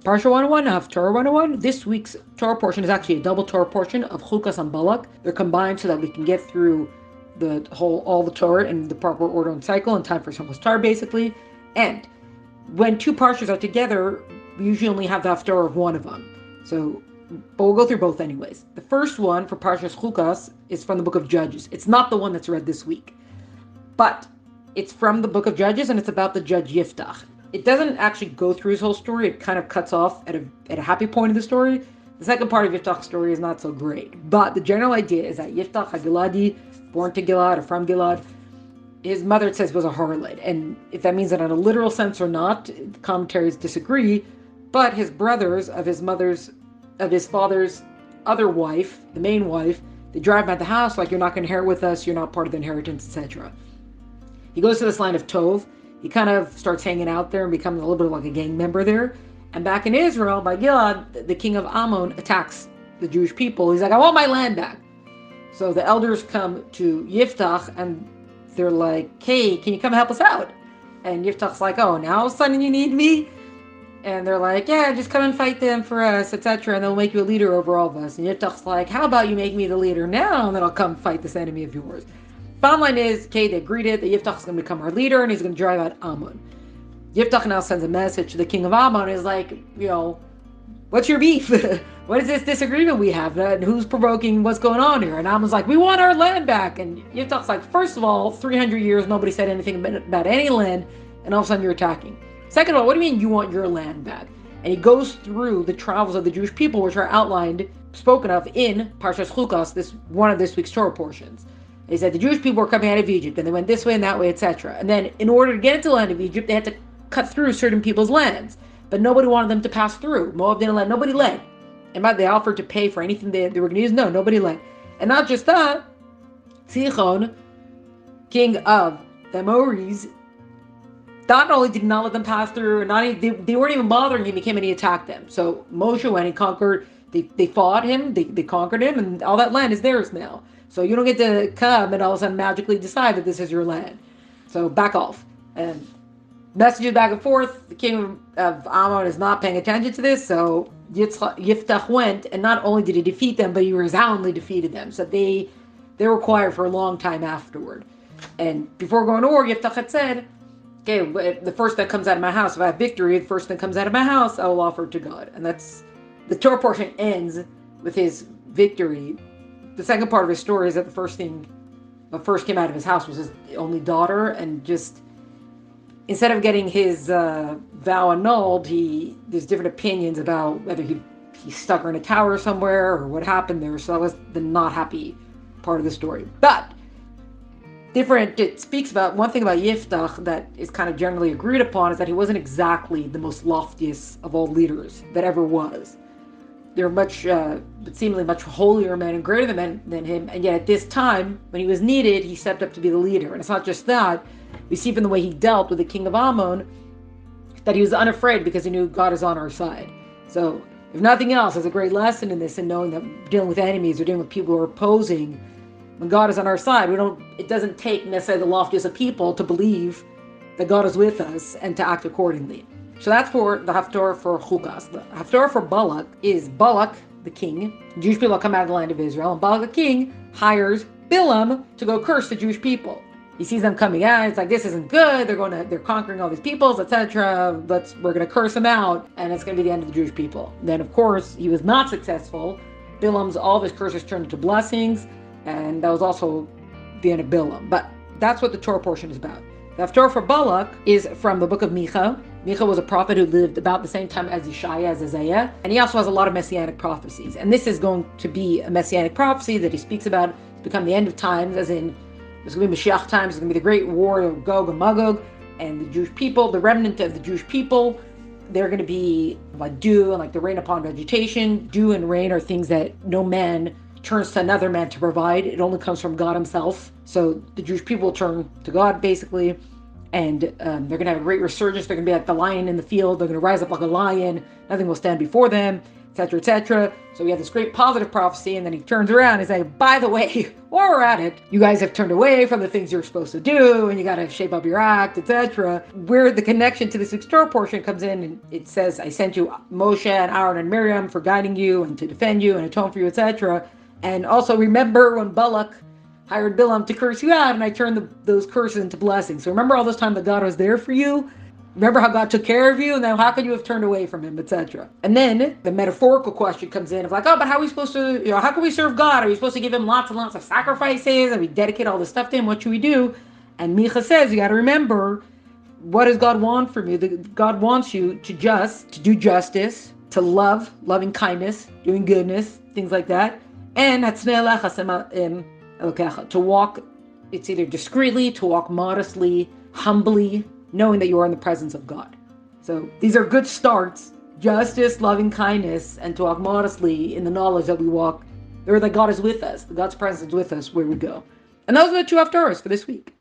Parsha 101, Haftarah 101. This week's Torah portion is actually a double Torah portion of Chukas and Balak. They're combined so that we can get through all the Torah in the proper order and cycle in time for Shemos Torah, basically. And when two Parshas are together, we usually only have the Haftarah of one of them. But we'll go through both anyways. The first one for Parshas Chukas is from the book of Judges. It's not the one that's read this week, but it's from the book of Judges, and it's about the judge Yiftach. It doesn't actually go through his whole story. It kind of cuts off at a happy point in the story. The second part of Yiftach's story is not so great, but the general idea is that Yiftach HaGiladi, born to Gilad or from Gilad, his mother, it says, was a harlot, and if that means that in a literal sense or not, the commentaries disagree. But his brothers of his father's other wife, the main wife, they drive him out the house like, you're not going to inherit with us, you're not part of the inheritance, etc. He goes to this land of Tov. He kind of starts hanging out there and becomes a little bit like a gang member there. And back in Israel, by Gilad, the king of Ammon attacks the Jewish people. He's like, I want my land back. So the elders come to Yiftach and they're like, hey, can you come help us out? And Yiftach's like, oh, now all of a sudden you need me? And they're like, yeah, just come and fight them for us, etc. And they'll make you a leader over all of us. And Yiftach's like, how about you make me the leader now, and then I'll come fight this enemy of yours. Bottom line is, okay, they agreed it, that Yiftach's going to become our leader, and he's going to drive out Ammon. Yiftach now sends a message to the king of Ammon, and is like, what's your beef? What is this disagreement we have? And who's provoking what's going on here? And Ammon's like, we want our land back. And Yiftach's like, first of all, 300 years, nobody said anything about any land, and all of a sudden you're attacking. Second of all, what do you mean you want your land back? And he goes through the travels of the Jewish people, which are spoken of in Parshas Chukas, one of this week's Torah portions. He said the Jewish people were coming out of Egypt, and they went this way and that way, etc. And then in order to get into the land of Egypt, they had to cut through certain people's lands. But nobody wanted them to pass through. Moab didn't let nobody led. And they offered to pay for anything they were going to use. No, nobody led. And not just that, Sichon, king of the Amorites, not only did not let them pass through, they weren't even bothering him. He came and he attacked them. So Moshe went and conquered. They fought him. They conquered him, and all that land is theirs now. So you don't get to come and all of a sudden magically decide that this is your land. So back off. And messages back and forth. The king of Ammon is not paying attention to this. So Yiftach went, and not only did he defeat them, but he resoundingly defeated them. So they were quiet for a long time afterward. And before going to war, Yiftach had said, okay, the first that comes out of my house, if I have victory, the first that comes out of my house, I will offer it to God. And that's, the Torah portion ends with his victory. The second part of his story is that the first thing that first came out of his house was his only daughter, and just, instead of getting his vow annulled, there's different opinions about whether he stuck her in a tower somewhere or what happened there. So that was the not happy part of the story. But it speaks about one thing about Yiftach that is kind of generally agreed upon, is that he wasn't exactly the most loftiest of all leaders that ever was. There were seemingly much holier men and greater than him, and yet at this time, when he was needed, he stepped up to be the leader. And it's not just that. We see from the way he dealt with the king of Ammon that he was unafraid because he knew God is on our side. So, if nothing else, there's a great lesson in this, in knowing that dealing with enemies or dealing with people who are opposing, when God is on our side, it doesn't take necessarily the loftiest of people to believe that God is with us and to act accordingly. So that's for the Haftarah for Chukas. The Haftarah for Balak is Balak, the king. The Jewish people come out of the land of Israel, and Balak, the king, hires Bilam to go curse the Jewish people. He sees them coming out. It's like, this isn't good. They're conquering all these peoples, etc. We're going to curse them out, and it's going to be the end of the Jewish people. Then, of course, he was not successful. All of his curses turned into blessings, and that was also the end of Bilam. But that's what the Torah portion is about. The Haftarah for Balak is from the book of Micha. Micha was a prophet who lived about the same time as Yeshaya, as Isaiah, and he also has a lot of messianic prophecies. And this is going to be a messianic prophecy that he speaks about. It's become the end of times, as in there's going to be Moshiach times. There's going to be the great war of Gog and Magog, and the Jewish people, the remnant of the Jewish people, they're going to be like dew and like the rain upon vegetation. Dew and rain are things that no man turns to another man to provide. It only comes from God himself. So the Jewish people will turn to God, basically, and they're going to have a great resurgence. They're going to be like the lion in the field. They're going to rise up like a lion. Nothing will stand before them. etc., etc. So we have this great positive prophecy, and then he turns around and says, by the way, while we're at it, you guys have turned away from the things you're supposed to do, and you got to shape up your act, etc. Where the connection to this Torah portion comes in, and it says, I sent you Moshe and Aaron and Miriam for guiding you and to defend you and atone for you, etc. And also remember when Balak hired Bilam to curse you out, and I turned those curses into blessings. So remember all this time that God was there for you? Remember how God took care of you, and now how could you have turned away from him, etc. And then the metaphorical question comes in of like, oh, but how are we supposed to, how can we serve God? Are we supposed to give him lots and lots of sacrifices, and we dedicate all this stuff to him? What should we do? And Micha says, you got to remember, what does God want from you? God wants you to do justice, to love, loving kindness, doing goodness, things like that. And to walk, it's either discreetly, to walk modestly, humbly, knowing that you are in the presence of God. So these are good starts: justice, loving kindness, and to walk modestly in the knowledge that we walk, or that God is with us, that God's presence is with us where we go. And those are the 2 Haftarahs for this week.